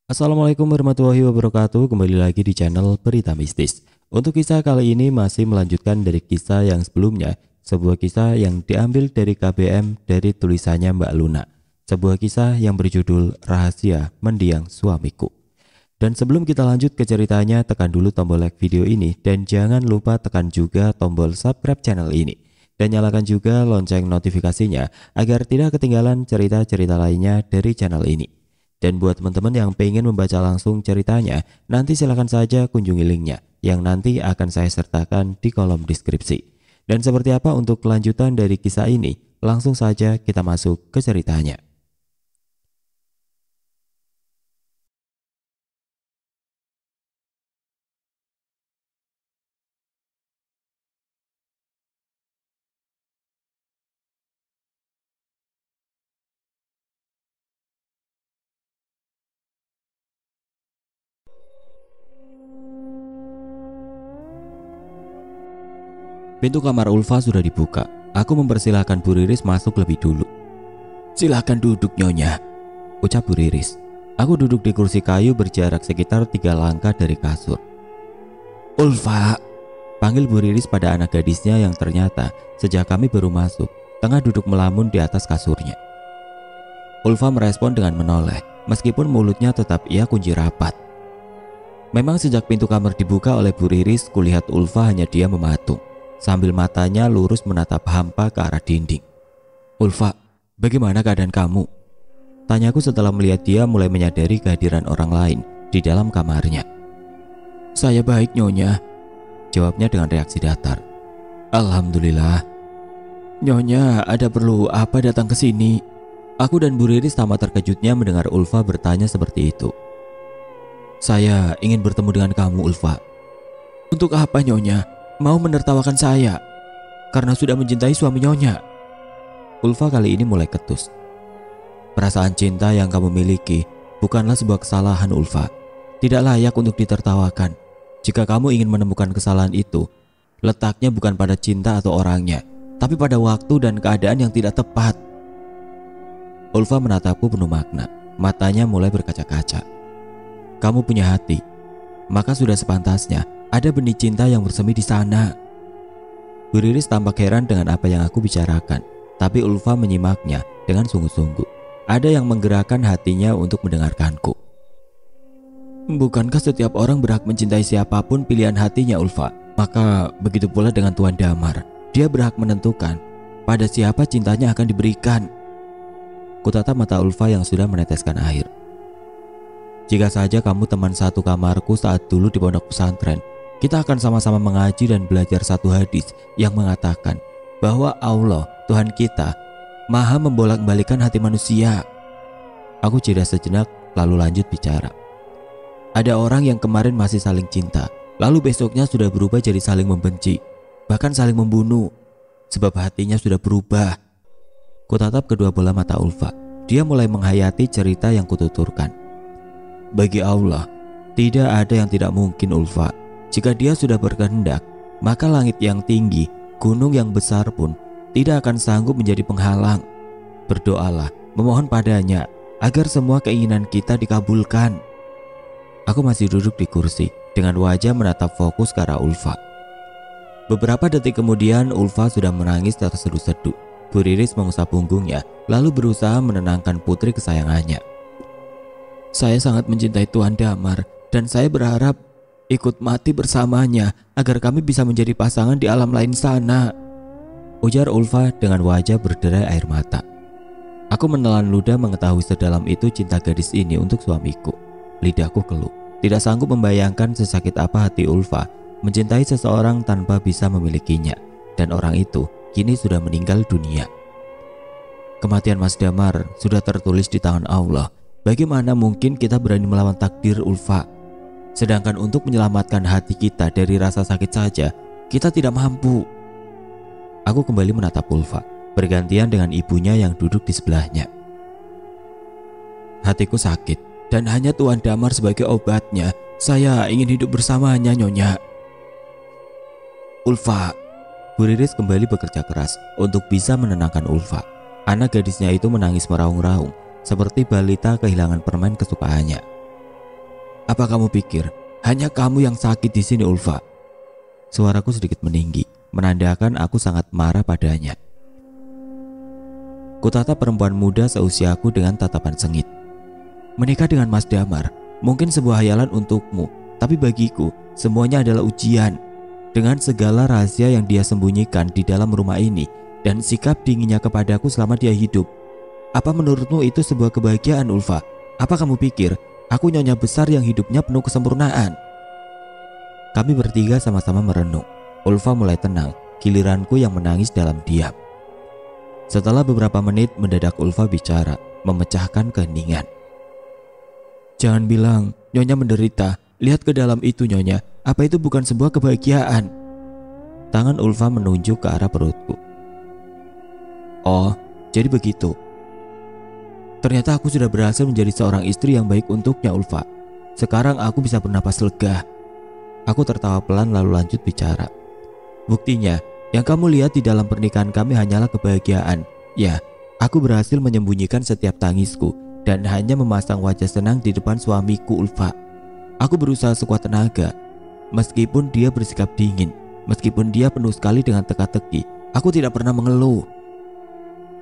Assalamualaikum warahmatullahi wabarakatuh. Kembali lagi di channel Berita Mistis. Untuk kisah kali ini masih melanjutkan dari kisah yang sebelumnya. Sebuah kisah yang diambil dari KBM dari tulisannya Mbak Luna. Sebuah kisah yang berjudul Rahasia Mendiang Suamiku. Dan sebelum kita lanjut ke ceritanya, tekan dulu tombol like video ini. Dan jangan lupa tekan juga tombol subscribe channel ini. Dan nyalakan juga lonceng notifikasinya agar tidak ketinggalan cerita-cerita lainnya dari channel ini. Dan buat teman-teman yang pengen membaca langsung ceritanya, nanti silahkan saja kunjungi linknya yang nanti akan saya sertakan di kolom deskripsi. Dan seperti apa untuk kelanjutan dari kisah ini? Langsung saja kita masuk ke ceritanya. Pintu kamar Ulfa sudah dibuka. Aku mempersilahkan Bu Riris masuk lebih dulu. "Silahkan duduk, Nyonya," ucap Bu Riris. Aku duduk di kursi kayu berjarak sekitar 3 langkah dari kasur. "Ulfa," panggil Bu Riris pada anak gadisnya yang ternyata sejak kami baru masuk, tengah duduk melamun di atas kasurnya. Ulfa merespon dengan menoleh, meskipun mulutnya tetap ia kunci rapat. Memang sejak pintu kamar dibuka oleh Bu Riris, kulihat Ulfa hanya diam mematung, sambil matanya lurus menatap hampa ke arah dinding. "Ulfa, bagaimana keadaan kamu?" tanyaku setelah melihat dia mulai menyadari kehadiran orang lain di dalam kamarnya. "Saya baik, Nyonya," jawabnya dengan reaksi datar. "Alhamdulillah." "Nyonya, ada perlu apa datang ke sini?" Aku dan Bu Riris tamat terkejutnya mendengar Ulfa bertanya seperti itu. "Saya ingin bertemu dengan kamu, Ulfa." "Untuk apa, Nyonya? Mau menertawakan saya karena sudah mencintai suami Nyonya?" Ulfa kali ini mulai ketus. "Perasaan cinta yang kamu miliki bukanlah sebuah kesalahan, Ulfa. Tidak layak untuk ditertawakan. Jika kamu ingin menemukan kesalahan itu, letaknya bukan pada cinta atau orangnya, tapi pada waktu dan keadaan yang tidak tepat." Ulfa menatapku penuh makna. Matanya mulai berkaca-kaca. "Kamu punya hati, maka sudah sepantasnya ada benih cinta yang bersemi di sana." Bu Riris tampak heran dengan apa yang aku bicarakan, tapi Ulfa menyimaknya dengan sungguh-sungguh. Ada yang menggerakkan hatinya untuk mendengarkanku. "Bukankah setiap orang berhak mencintai siapapun pilihan hatinya, Ulfa? Maka begitu pula dengan Tuan Damar. Dia berhak menentukan pada siapa cintanya akan diberikan." Kutatap mata Ulfa yang sudah meneteskan air. "Jika saja kamu teman satu kamarku saat dulu di pondok pesantren, kita akan sama-sama mengaji dan belajar satu hadis yang mengatakan bahwa Allah, Tuhan kita, maha membolak-balikan hati manusia." Aku jeda sejenak lalu lanjut bicara. "Ada orang yang kemarin masih saling cinta, lalu besoknya sudah berubah jadi saling membenci, bahkan saling membunuh, sebab hatinya sudah berubah." Kutatap kedua bola mata Ulfa. Dia mulai menghayati cerita yang kututurkan. "Bagi Allah, tidak ada yang tidak mungkin, Ulfa. Jika Dia sudah berkehendak, maka langit yang tinggi, gunung yang besar pun tidak akan sanggup menjadi penghalang. Berdoalah, memohon padanya agar semua keinginan kita dikabulkan." Aku masih duduk di kursi dengan wajah menatap fokus ke arah Ulfa. Beberapa detik kemudian Ulfa sudah menangis terseduh-seduh. Bu Riris mengusap punggungnya lalu berusaha menenangkan putri kesayangannya. "Saya sangat mencintai Tuan Damar dan saya berharap ikut mati bersamanya agar kami bisa menjadi pasangan di alam lain sana," ujar Ulfa dengan wajah berderai air mata. Aku menelan ludah mengetahui sedalam itu cinta gadis ini untuk suamiku. Lidahku keluh, tidak sanggup membayangkan sesakit apa hati Ulfa mencintai seseorang tanpa bisa memilikinya, dan orang itu kini sudah meninggal dunia. Kematian Mas Damar sudah tertulis di tangan Allah. Bagaimana mungkin kita berani melawan takdir, Ulfa? Sedangkan untuk menyelamatkan hati kita dari rasa sakit saja, kita tidak mampu. Aku kembali menatap Ulfa, bergantian dengan ibunya yang duduk di sebelahnya. "Hatiku sakit dan hanya Tuan Damar sebagai obatnya. Saya ingin hidup bersamanya, Nyonya." "Ulfa." Bu Riris kembali bekerja keras untuk bisa menenangkan Ulfa. Anak gadisnya itu menangis meraung-raung seperti balita kehilangan permen kesukaannya. Apa kamu pikir hanya kamu yang sakit di sini, Ulfa? Suaraku sedikit meninggi, menandakan aku sangat marah padanya. Kutatap perempuan muda seusiaku dengan tatapan sengit. Menikah dengan Mas Damar mungkin sebuah hayalan untukmu, tapi bagiku semuanya adalah ujian. Dengan segala rahasia yang dia sembunyikan di dalam rumah ini dan sikap dinginnya kepadaku selama dia hidup. Apa menurutmu itu sebuah kebahagiaan, Ulfa? Apa kamu pikir aku nyonya besar yang hidupnya penuh kesempurnaan? Kami bertiga sama-sama merenung. Ulfa mulai tenang, giliranku yang menangis dalam diam. Setelah beberapa menit mendadak Ulfa bicara, memecahkan keheningan. Jangan bilang nyonya menderita. Lihat ke dalam itu, nyonya. Apa itu bukan sebuah kebahagiaan? Tangan Ulfa menunjuk ke arah perutku. Oh, jadi begitu. Ternyata aku sudah berhasil menjadi seorang istri yang baik untuknya, Ulfa. Sekarang aku bisa bernapas lega. Aku tertawa pelan lalu lanjut bicara. Buktinya, yang kamu lihat di dalam pernikahan kami hanyalah kebahagiaan. Ya, aku berhasil menyembunyikan setiap tangisku dan hanya memasang wajah senang di depan suamiku, Ulfa. Aku berusaha sekuat tenaga. Meskipun dia bersikap dingin, meskipun dia penuh sekali dengan teka-teki, aku tidak pernah mengeluh.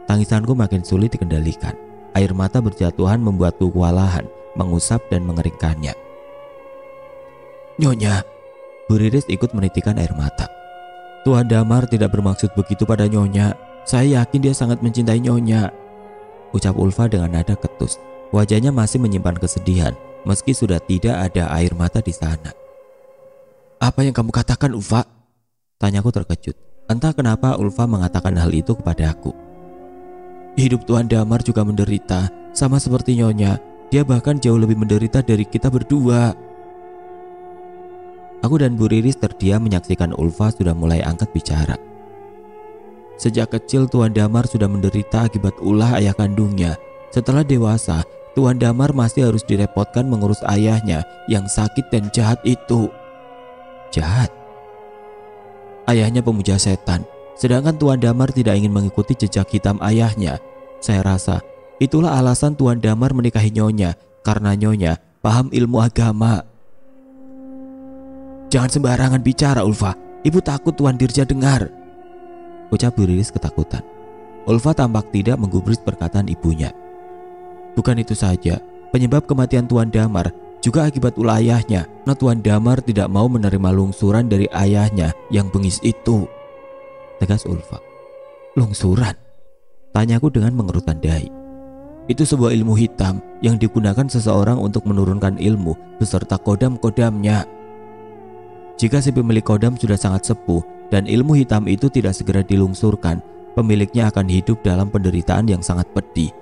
Tangisanku makin sulit dikendalikan. Air mata berjatuhan membuatku kewalahan, mengusap dan mengeringkannya. Nyonya, Bu Riris ikut menitikan air mata. Tuan Damar tidak bermaksud begitu pada nyonya. Saya yakin dia sangat mencintai nyonya, ucap Ulfa dengan nada ketus. Wajahnya masih menyimpan kesedihan meski sudah tidak ada air mata di sana. Apa yang kamu katakan, Ulfa? Tanyaku terkejut. Entah kenapa Ulfa mengatakan hal itu kepada aku. Hidup Tuan Damar juga menderita, sama seperti nyonya. Dia bahkan jauh lebih menderita dari kita berdua. Aku dan Bu Riris terdiam menyaksikan Ulfa sudah mulai angkat bicara. Sejak kecil Tuan Damar sudah menderita akibat ulah ayah kandungnya. Setelah dewasa, Tuan Damar masih harus direpotkan mengurus ayahnya yang sakit dan jahat itu. Jahat? Ayahnya pemuja setan, sedangkan Tuan Damar tidak ingin mengikuti jejak hitam ayahnya. Saya rasa itulah alasan Tuan Damar menikahi nyonya, karena nyonya paham ilmu agama. Jangan sembarangan bicara, Ulfa. Ibu takut Tuan Dirja dengar, ucap Bu Riris ketakutan. Ulfa tampak tidak menggubris perkataan ibunya. Bukan itu saja, penyebab kematian Tuan Damar juga akibat ulah ayahnya. Nah, Tuan Damar tidak mau menerima lungsuran dari ayahnya yang bengis itu, tegas Ulfa. Lungsuran? Tanyaku dengan mengerutkan dahi. Itu sebuah ilmu hitam yang digunakan seseorang untuk menurunkan ilmu beserta kodam-kodamnya. Jika si pemilik kodam sudah sangat sepuh dan ilmu hitam itu tidak segera dilungsurkan, pemiliknya akan hidup dalam penderitaan yang sangat pedih.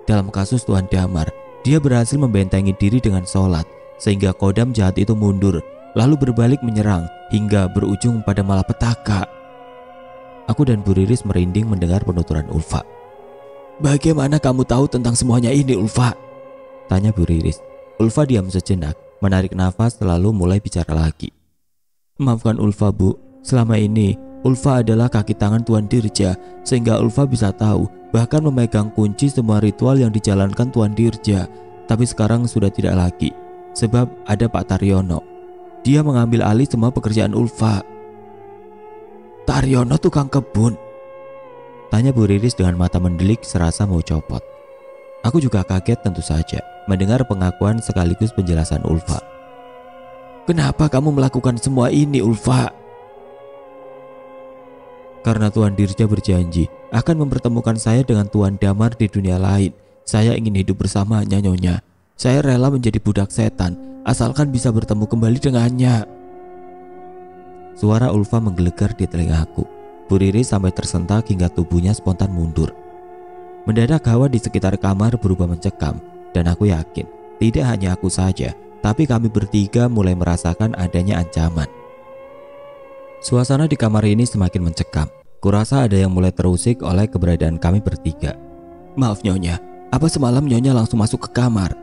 Dalam kasus Tuan Damar, dia berhasil membentengi diri dengan sholat, sehingga kodam jahat itu mundur, lalu berbalik menyerang hingga berujung pada malapetaka. Aku dan Bu Riris merinding mendengar penuturan Ulfa. Bagaimana kamu tahu tentang semuanya ini, Ulfa? Tanya Bu Riris. Ulfa diam sejenak, menarik nafas lalu mulai bicara lagi. Maafkan Ulfa, Bu. Selama ini Ulfa adalah kaki tangan Tuan Dirja, sehingga Ulfa bisa tahu bahkan memegang kunci semua ritual yang dijalankan Tuan Dirja. Tapi sekarang sudah tidak lagi, sebab ada Pak Taryono. Dia mengambil alih semua pekerjaan Ulfa. Taryono tukang kebun? Tanya Bu Riris dengan mata mendelik serasa mau copot. Aku juga kaget tentu saja mendengar pengakuan sekaligus penjelasan Ulfa. Kenapa kamu melakukan semua ini, Ulfa? Karena Tuan Dirja berjanji akan mempertemukan saya dengan Tuan Damar di dunia lain. Saya ingin hidup bersamanya, nyonya. Saya rela menjadi budak setan asalkan bisa bertemu kembali dengannya. Suara Ulfa menggelegar di telingaku. Bu Riris sampai tersentak hingga tubuhnya spontan mundur. Mendadak hawa di sekitar kamar berubah mencekam, dan aku yakin tidak hanya aku saja, tapi kami bertiga mulai merasakan adanya ancaman. Suasana di kamar ini semakin mencekam. Kurasa ada yang mulai terusik oleh keberadaan kami bertiga. Maaf nyonya, apa semalam nyonya langsung masuk ke kamar?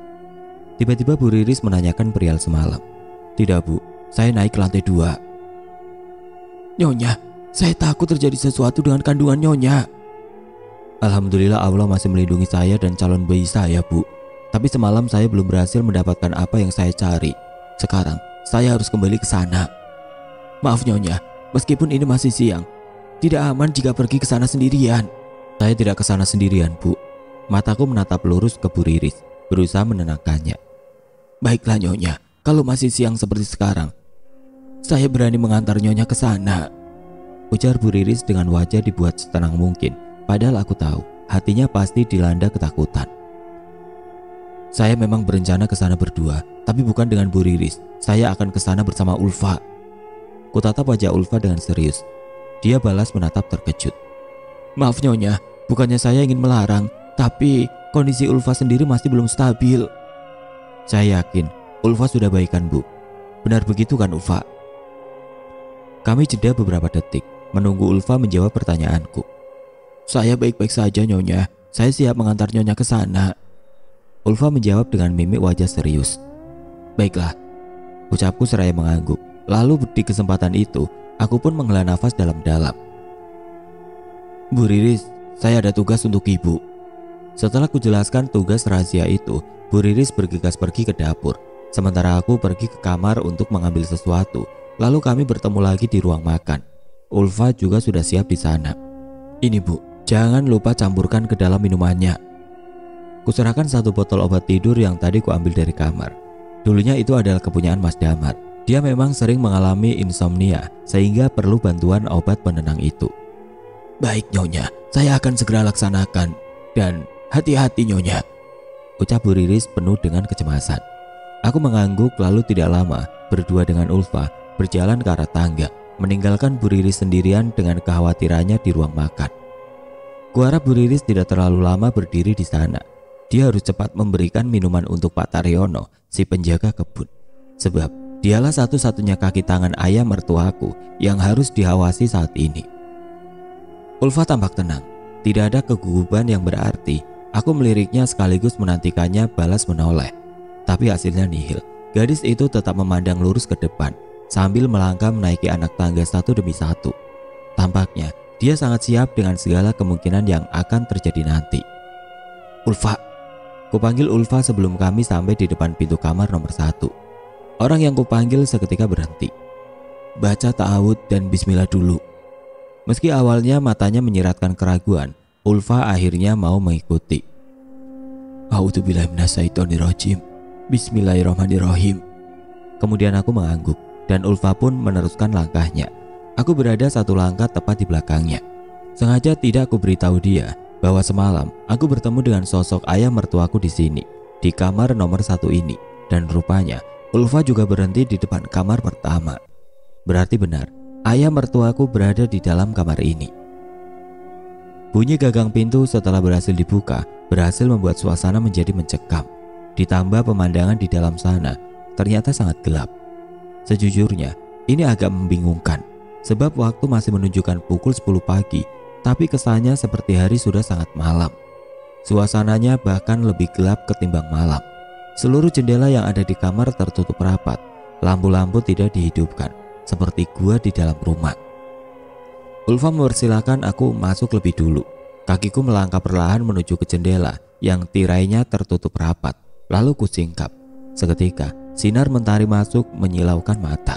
Tiba-tiba Bu Riris menanyakan perihal semalam. Tidak, Bu, saya naik ke lantai 2. Nyonya, saya takut terjadi sesuatu dengan kandungan nyonya. Alhamdulillah Allah masih melindungi saya dan calon bayi saya, Bu. Tapi semalam saya belum berhasil mendapatkan apa yang saya cari. Sekarang saya harus kembali ke sana. Maaf Nyonya, meskipun ini masih siang, tidak aman jika pergi ke sana sendirian. Saya tidak ke sana sendirian, Bu. Mataku menatap lurus ke Bu Riris, berusaha menenangkannya. Baiklah Nyonya, kalau masih siang seperti sekarang, saya berani mengantar Nyonya ke sana, ujar Bu Riris dengan wajah dibuat setenang mungkin. Padahal aku tahu hatinya pasti dilanda ketakutan. Saya memang berencana ke sana berdua, tapi bukan dengan Bu Riris. Saya akan ke sana bersama Ulfa. Kutatap wajah Ulfa dengan serius. Dia balas menatap terkejut. Maaf Nyonya, bukannya saya ingin melarang, tapi kondisi Ulfa sendiri masih belum stabil. Saya yakin Ulfa sudah baikan, Bu. Benar begitu kan Ulfa? Kami jeda beberapa detik menunggu Ulfa menjawab pertanyaanku. Saya baik-baik saja Nyonya, saya siap mengantar Nyonya ke sana. Ulfa menjawab dengan mimik wajah serius. Baiklah, ucapku seraya mengangguk. Lalu di kesempatan itu, aku pun menghela nafas dalam-dalam. Bu Riris, saya ada tugas untuk Ibu. Setelah kujelaskan tugas rahasia itu, Bu Riris bergegas pergi ke dapur. Sementara aku pergi ke kamar untuk mengambil sesuatu. Lalu kami bertemu lagi di ruang makan. Ulfa juga sudah siap di sana. Ini Bu, jangan lupa campurkan ke dalam minumannya. Kuserahkan satu botol obat tidur yang tadi kuambil dari kamar. Dulunya itu adalah kepunyaan Mas Damar. Dia memang sering mengalami insomnia sehingga perlu bantuan obat penenang itu. Baik Nyonya, saya akan segera laksanakan. Dan hati-hati Nyonya, ucap Bu Riris penuh dengan kecemasan. Aku mengangguk lalu tidak lama berdua dengan Ulfa berjalan ke arah tangga, meninggalkan Bu Riris sendirian dengan kekhawatirannya di ruang makan. Kuharap Bu Riris tidak terlalu lama berdiri di sana. Dia harus cepat memberikan minuman untuk Pak Taryono, si penjaga kebun. Sebab dialah satu-satunya kaki tangan ayah mertuaku yang harus diawasi saat ini. Ulfa tampak tenang, tidak ada kegugupan yang berarti. Aku meliriknya sekaligus menantikannya balas menoleh. Tapi hasilnya nihil. Gadis itu tetap memandang lurus ke depan sambil melangkah menaiki anak tangga satu demi satu. Tampaknya dia sangat siap dengan segala kemungkinan yang akan terjadi nanti. Ulfa, kupanggil Ulfa sebelum kami sampai di depan pintu kamar nomor 1. Orang yang kupanggil seketika berhenti. Baca ta'awud dan bismillah dulu. Meski awalnya matanya menyiratkan keraguan, Ulfa akhirnya mau mengikuti. A'udzubillahi minasyaitonirrajim. Bismillahirrahmanirrahim. Kemudian aku mengangguk dan Ulfa pun meneruskan langkahnya. Aku berada satu langkah tepat di belakangnya. Sengaja tidak aku beritahu dia bahwa semalam aku bertemu dengan sosok ayah mertuaku di sini, di kamar nomor 1 ini. Dan rupanya Ulfa juga berhenti di depan kamar pertama. Berarti benar, ayah mertuaku berada di dalam kamar ini. Bunyi gagang pintu setelah berhasil dibuka berhasil membuat suasana menjadi mencekam. Ditambah pemandangan di dalam sana ternyata sangat gelap. Sejujurnya, ini agak membingungkan. Sebab waktu masih menunjukkan pukul 10 pagi, tapi kesannya seperti hari sudah sangat malam. Suasananya bahkan lebih gelap ketimbang malam. Seluruh jendela yang ada di kamar tertutup rapat. Lampu-lampu tidak dihidupkan, seperti gua di dalam rumah. Ulfa mempersilahkan aku masuk lebih dulu. Kakiku melangkah perlahan menuju ke jendela yang tirainya tertutup rapat. Lalu kusingkap. Seketika, sinar mentari masuk menyilaukan mata.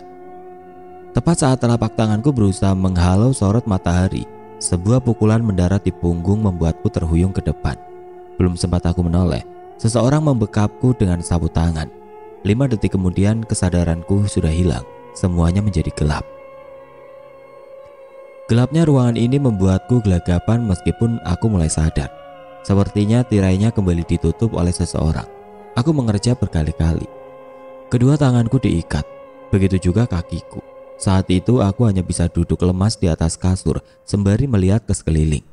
Tepat saat telapak tanganku berusaha menghalau sorot matahari, sebuah pukulan mendarat di punggung membuatku terhuyung ke depan. Belum sempat aku menoleh, seseorang membekapku dengan sapu tangan. 5 detik kemudian kesadaranku sudah hilang. Semuanya menjadi gelap. Gelapnya ruangan ini membuatku gelagapan meskipun aku mulai sadar. Sepertinya tirainya kembali ditutup oleh seseorang. Aku mengerja berkali-kali. Kedua tanganku diikat, begitu juga kakiku. Saat itu aku hanya bisa duduk lemas di atas kasur sembari melihat ke sekeliling,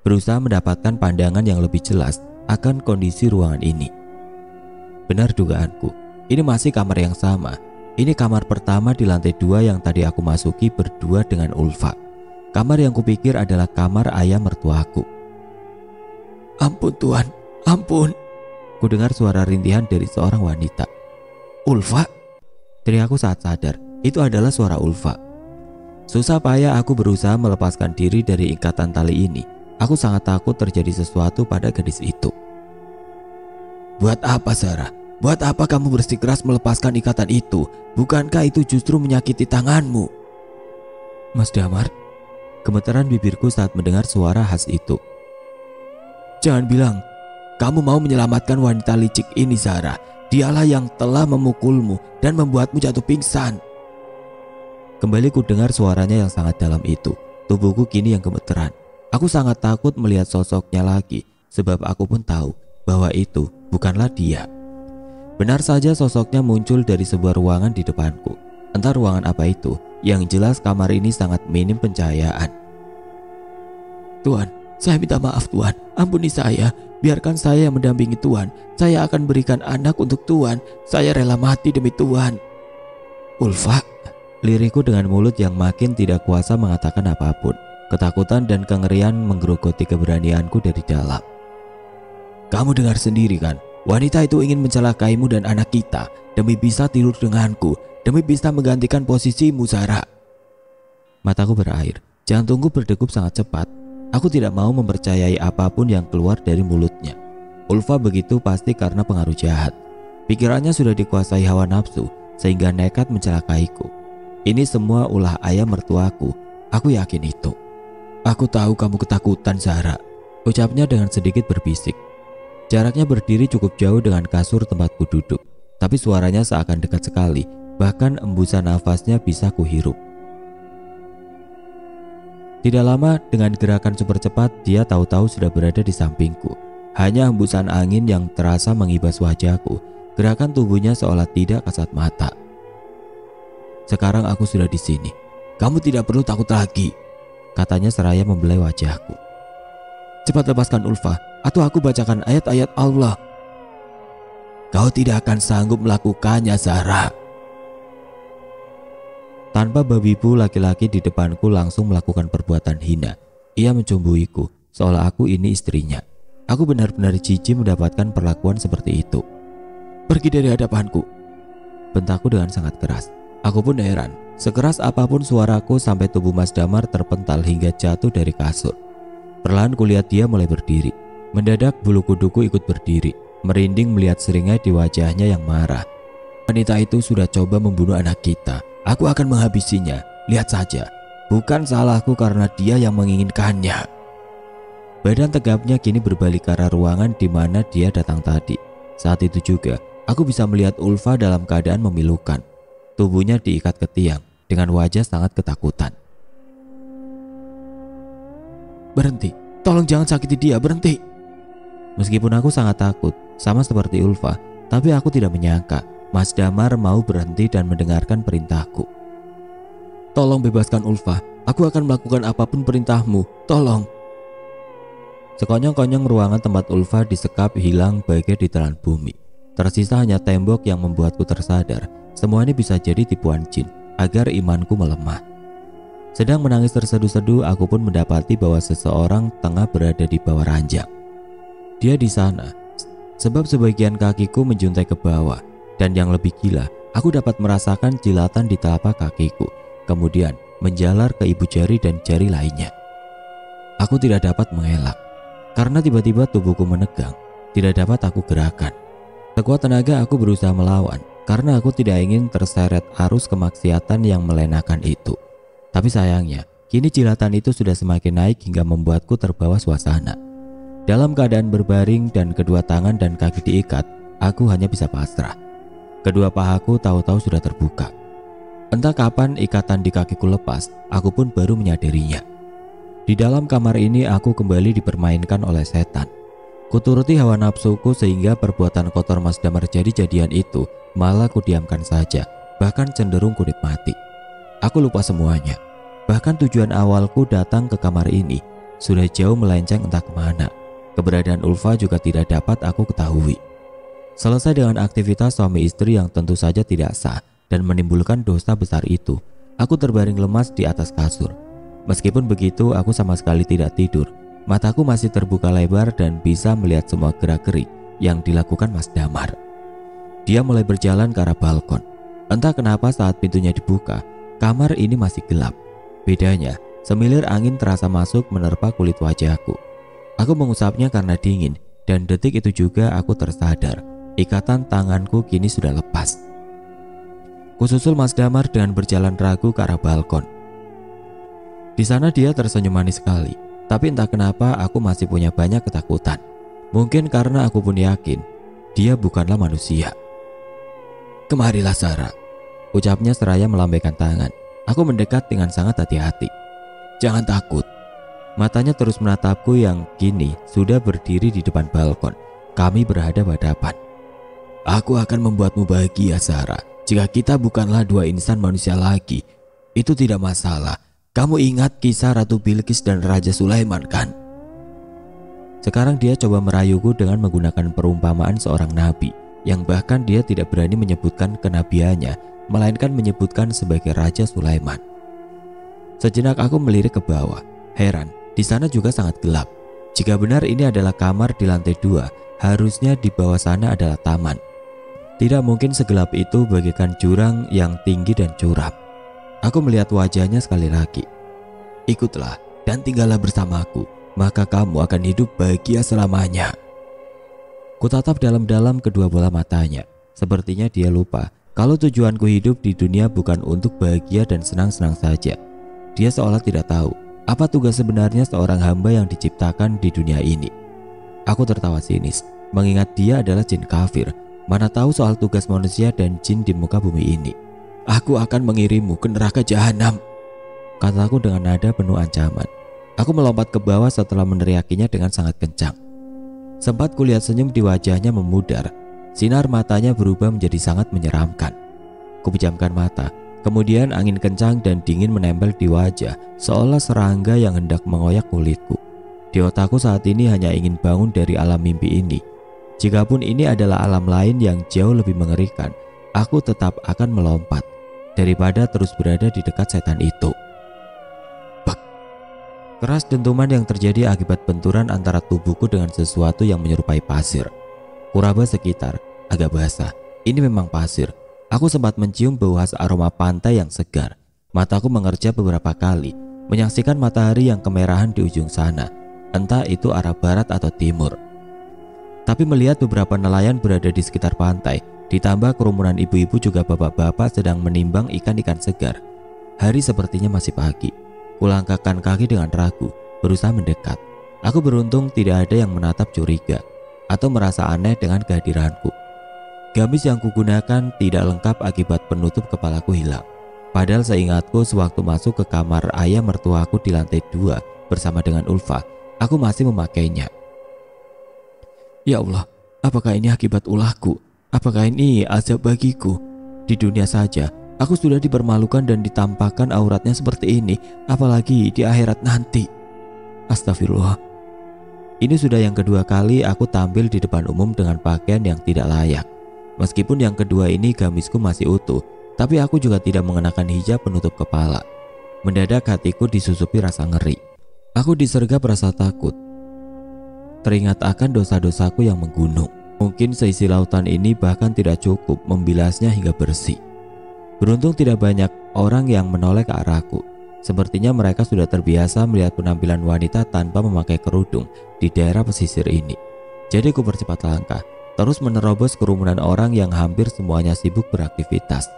berusaha mendapatkan pandangan yang lebih jelas akan kondisi ruangan ini. Benar dugaanku, ini masih kamar yang sama. Ini kamar pertama di lantai 2 yang tadi aku masuki berdua dengan Ulfa. Kamar yang kupikir adalah kamar ayah mertuaku. Ampun Tuhan, ampun. Kudengar suara rintihan dari seorang wanita. Ulfa? Teriakku saat sadar, itu adalah suara Ulfa. Susah payah aku berusaha melepaskan diri dari ikatan tali ini. Aku sangat takut terjadi sesuatu pada gadis itu. Buat apa Sarah? Buat apa kamu bersikeras melepaskan ikatan itu? Bukankah itu justru menyakiti tanganmu? Mas Damar, gemetaran bibirku saat mendengar suara khas itu. Jangan bilang kamu mau menyelamatkan wanita licik ini, Zara. Dialah yang telah memukulmu dan membuatmu jatuh pingsan. Kembali ku dengar suaranya yang sangat dalam itu. Tubuhku kini yang gemeteran. Aku sangat takut melihat sosoknya lagi, sebab aku pun tahu bahwa itu bukanlah dia. Benar saja sosoknya muncul dari sebuah ruangan di depanku. Entah ruangan apa itu, yang jelas kamar ini sangat minim pencahayaan. Tuan, saya minta maaf Tuan, ampuni saya. Biarkan saya yang mendampingi Tuan. Saya akan berikan anak untuk Tuan. Saya rela mati demi Tuan. Ulfa, liriku dengan mulut yang makin tidak kuasa mengatakan apapun. Ketakutan dan kengerian menggerogoti keberanianku dari dalam. Kamu dengar sendiri kan? Wanita itu ingin mencelakaimu dan anak kita demi bisa tidur denganku, demi bisa menggantikan posisimu, Zara. Mataku berair, jantungku berdegup sangat cepat. Aku tidak mau mempercayai apapun yang keluar dari mulutnya. Ulfa begitu pasti karena pengaruh jahat. Pikirannya sudah dikuasai hawa nafsu sehingga nekat mencelakaiku. Ini semua ulah ayah mertuaku, aku yakin itu. Aku tahu kamu ketakutan, Zara, ucapnya dengan sedikit berbisik. Jaraknya berdiri cukup jauh dengan kasur tempatku duduk, tapi suaranya seakan dekat sekali, bahkan embusan nafasnya bisa kuhirup. Tidak lama, dengan gerakan super cepat, dia tahu-tahu sudah berada di sampingku. Hanya hembusan angin yang terasa mengibas wajahku, gerakan tubuhnya seolah tidak kasat mata. Sekarang aku sudah di sini. Kamu tidak perlu takut lagi, katanya seraya membelai wajahku. Cepat lepaskan Ulfa, atau aku bacakan ayat-ayat Allah. Kau tidak akan sanggup melakukannya, Zara. Tanpa babibu, laki-laki di depanku langsung melakukan perbuatan hina. Ia mencumbuiku, seolah aku ini istrinya. Aku benar-benar jijik mendapatkan perlakuan seperti itu. Pergi dari hadapanku, bentakku dengan sangat keras. Aku pun heran, sekeras apapun suaraku sampai tubuh Mas Damar terpental hingga jatuh dari kasur. Perlahan kulihat dia mulai berdiri. Mendadak bulu kuduku ikut berdiri, merinding melihat seringai di wajahnya yang marah. Wanita itu sudah coba membunuh anak kita. Aku akan menghabisinya. Lihat saja, bukan salahku karena dia yang menginginkannya. Badan tegapnya kini berbalik ke arah ruangan di mana dia datang tadi. Saat itu juga, aku bisa melihat Ulfa dalam keadaan memilukan. Tubuhnya diikat ke tiang dengan wajah sangat ketakutan. Berhenti, tolong jangan sakiti dia, berhenti. Meskipun aku sangat takut, sama seperti Ulfa, tapi aku tidak menyangka Mas Damar mau berhenti dan mendengarkan perintahku. Tolong bebaskan Ulfa, aku akan melakukan apapun perintahmu, tolong. Sekonyong-konyong ruangan tempat Ulfa disekap hilang bagai ditelan bumi. Tersisa hanya tembok yang membuatku tersadar, semua ini bisa jadi tipuan jin agar imanku melemah. Sedang menangis terseduh-seduh, aku pun mendapati bahwa seseorang tengah berada di bawah ranjang. Dia di sana, sebab sebagian kakiku menjuntai ke bawah, dan yang lebih gila, aku dapat merasakan jilatan di telapak kakiku, kemudian menjalar ke ibu jari dan jari lainnya. Aku tidak dapat mengelak, karena tiba-tiba tubuhku menegang, tidak dapat aku gerakan. Sekuat tenaga aku berusaha melawan, karena aku tidak ingin terseret arus kemaksiatan yang melenakan itu. Tapi sayangnya, kini jilatan itu sudah semakin naik hingga membuatku terbawa suasana. Dalam keadaan berbaring dan kedua tangan dan kaki diikat, aku hanya bisa pasrah. Kedua pahaku tahu-tahu sudah terbuka. Entah kapan ikatan di kakiku lepas, aku pun baru menyadarinya. Di dalam kamar ini aku kembali dipermainkan oleh setan. Kuturuti hawa nafsuku sehingga perbuatan kotor Mas Damar jadi-jadian itu malah kudiamkan saja, bahkan cenderung kunikmati. Aku lupa semuanya. Bahkan tujuan awalku datang ke kamar ini sudah jauh melenceng entah kemana. Keberadaan Ulfa juga tidak dapat aku ketahui. Selesai dengan aktivitas suami istri yang tentu saja tidak sah dan menimbulkan dosa besar itu, aku terbaring lemas di atas kasur. Meskipun begitu, aku sama sekali tidak tidur. Mataku masih terbuka lebar dan bisa melihat semua gerak-gerik yang dilakukan Mas Damar. Dia mulai berjalan ke arah balkon. Entah kenapa saat pintunya dibuka, kamar ini masih gelap. Bedanya, semilir angin terasa masuk menerpa kulit wajahku. Aku mengusapnya karena dingin, dan detik itu juga aku tersadar Ikatan tanganku kini sudah lepas. Kususul Mas Damar dengan berjalan ragu ke arah balkon. Di sana dia tersenyum manis sekali, tapi entah kenapa aku masih punya banyak ketakutan. Mungkin karena aku pun yakin dia bukanlah manusia. "Kemarilah Sarah," ucapnya seraya melambaikan tangan. Aku mendekat dengan sangat hati-hati. "Jangan takut." Matanya terus menatapku yang kini sudah berdiri di depan balkon. Kami berhadapan-hadapan. "Aku akan membuatmu bahagia Sarah. Jika kita bukanlah dua insan manusia lagi, itu tidak masalah. Kamu ingat kisah Ratu Bilqis dan Raja Sulaiman kan?" Sekarang dia coba merayuku dengan menggunakan perumpamaan seorang nabi, yang bahkan dia tidak berani menyebutkan kenabiannya, melainkan menyebutkan sebagai Raja Sulaiman. Sejenak aku melirik ke bawah, heran, di sana juga sangat gelap. Jika benar ini adalah kamar di lantai 2, harusnya di bawah sana adalah taman. Tidak mungkin segelap itu bagaikan jurang yang tinggi dan curam. Aku melihat wajahnya sekali lagi. "Ikutlah dan tinggallah bersamaku, maka kamu akan hidup bahagia selamanya." Kutatap dalam-dalam kedua bola matanya. Sepertinya dia lupa kalau tujuanku hidup di dunia bukan untuk bahagia dan senang-senang saja. Dia seolah tidak tahu apa tugas sebenarnya seorang hamba yang diciptakan di dunia ini. Aku tertawa sinis, mengingat dia adalah jin kafir. Mana tahu soal tugas manusia dan jin di muka bumi ini. "Aku akan mengirimmu ke neraka jahanam," kataku dengan nada penuh ancaman. Aku melompat ke bawah setelah meneriakinya dengan sangat kencang. Sempat kulihat senyum di wajahnya memudar. Sinar matanya berubah menjadi sangat menyeramkan. Kupejamkan mata, kemudian angin kencang dan dingin menempel di wajah, seolah serangga yang hendak mengoyak kulitku. Di otakku saat ini hanya ingin bangun dari alam mimpi ini. Jikapun ini adalah alam lain yang jauh lebih mengerikan, aku tetap akan melompat daripada terus berada di dekat setan itu. Bak! Keras dentuman yang terjadi akibat benturan antara tubuhku dengan sesuatu yang menyerupai pasir. Kuraba sekitar, agak basah. Ini memang pasir. Aku sempat mencium bau khas aroma pantai yang segar. Mataku mengerja beberapa kali, menyaksikan matahari yang kemerahan di ujung sana. Entah itu arah barat atau timur. Tapi melihat beberapa nelayan berada di sekitar pantai, ditambah kerumunan ibu-ibu juga bapak-bapak sedang menimbang ikan-ikan segar. Hari sepertinya masih pagi. Kulangkahkan kaki dengan ragu, berusaha mendekat. Aku beruntung tidak ada yang menatap curiga atau merasa aneh dengan kehadiranku. Gamis yang kugunakan tidak lengkap akibat penutup kepalaku hilang. Padahal seingatku sewaktu masuk ke kamar ayah mertuaku di lantai 2 bersama dengan Ulfa, aku masih memakainya. Ya Allah, apakah ini akibat ulahku? Apakah ini azab bagiku? Di dunia saja, aku sudah dipermalukan dan ditampakkan auratnya seperti ini, apalagi di akhirat nanti. Astagfirullah. Ini sudah yang kedua kali aku tampil di depan umum dengan pakaian yang tidak layak. Meskipun yang kedua ini gamisku masih utuh, tapi aku juga tidak mengenakan hijab penutup kepala. Mendadak hatiku disusupi rasa ngeri. Aku disergap rasa takut. Teringat akan dosa-dosaku yang menggunung. Mungkin seisi lautan ini bahkan tidak cukup membilasnya hingga bersih. Beruntung tidak banyak orang yang menoleh ke arahku. Sepertinya mereka sudah terbiasa melihat penampilan wanita tanpa memakai kerudung di daerah pesisir ini. Jadi ku percepat langkah, terus menerobos kerumunan orang yang hampir semuanya sibuk beraktivitas.